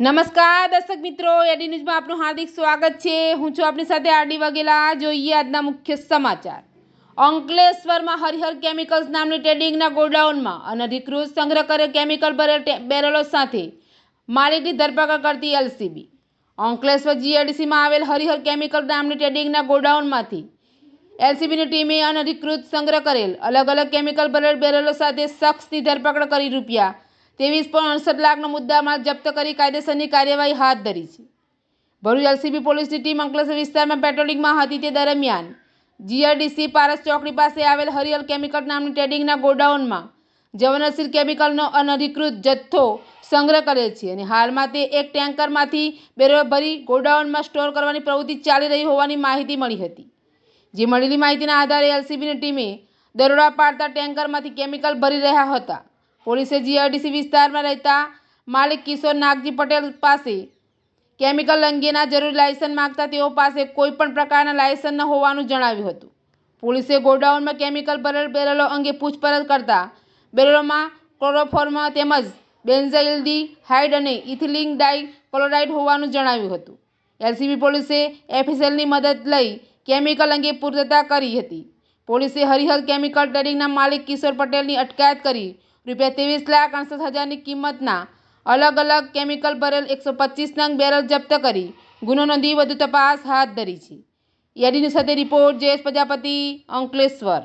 નમસ્કાર દર્શક મિત્રો, એડી ન્યૂઝમાં આપનું હાર્દિક સ્વાગત છે। હું છું આપની સાથે આરડી વાઘેલા। જોઈએ આજના મુખ્ય સમાચાર। અંકલેશ્વરમાં હરિહર કેમિકલ્સ નામની ટ્રેડિંગના ગોડાઉનમાં અનધિકૃત સંગ્રહ કરેલ કેમિકલ બેરલો સાથે માલિકની ધરપકડ કરતી એલસીબી। અંકલેશ્વર જીઆઈડીસીમાં આવેલ હરિહર કેમિકલ નામની ટ્રેડિંગના ગોડાઉનમાંથી એલસીબીની ટીમે અનધિકૃત સંગ્રહ કરેલ અલગ અલગ કેમિકલ બેરલો સાથે શખ્સની ધરપકડ કરી રૂપિયા 23.68 લાખનો મુદ્દામાલ જપ્ત કરી કાયદેસરની કાર્યવાહી હાથ ધરી છે। ભરૂચ એલસીબી પોલીસની ટીમ અંકલેશ્વર વિસ્તારમાં પેટ્રોલિંગમાં હતી તે દરમિયાન જીઆઈડીસી પારસ ચોકડી પાસે આવેલ હરિહર કેમિકલ નામની ટ્રેડિંગના ગોડાઉનમાં જ્વલનશીલ કેમિકલનો અનધિકૃત જથ્થો સંગ્રહ કરેલ છે અને હાલમાં તે એક ટેન્કરમાંથી બેરલો ભરી ગોડાઉનમાં સ્ટોર કરવાની પ્રવૃત્તિ ચાલી રહી હોવાની માહિતી મળી હતી। જે મળેલી માહિતીના આધારે એલસીબીની ટીમે દરોડા પાડતા ટેન્કરમાંથી કેમિકલ ભરી રહ્યા હતા। પોલીસે જીઆઈડીસી વિસ્તારમાં રહેતા માલિક કિશોર નાગજી પટેલ પાસે કેમિકલ અંગેના જરૂરી લાયસન્સ માંગતા તેઓ પાસે કોઈપણ પ્રકારના લાયસન્સ ન હોવાનું જણાવ્યું હતું। પોલીસે ગોડાઉનમાં કેમિકલ ભરેલ બેરલો અંગે પૂછપરછ કરતા બેરલોમાં ક્લોરોફોર્મ તેમજ બેન્ઝાઇલ્ડિહાઇડ અને ઇથિલિન ડાઇક્લોરાઇડ હોવાનું જણાવ્યું હતું। એલસીબી પોલીસે એફએસએલની મદદ લઈ કેમિકલ અંગે પૂછતાછ કરી હતી। પોલીસે હરિહર કેમિકલ ટ્રેડિંગના માલિક કિશોર પટેલની અટકાયત કરી રૂપિયા 23,68,000ની કિંમતના અલગ અલગ કેમિકલ ભરેલ 125 નંગ બેરલ જપ્ત કરી ગુનો નોંધી વધુ તપાસ હાથ ધરી છે। એડીની સાથે રિપોર્ટ જયેશ પ્રજાપતિ, અંકલેશ્વર।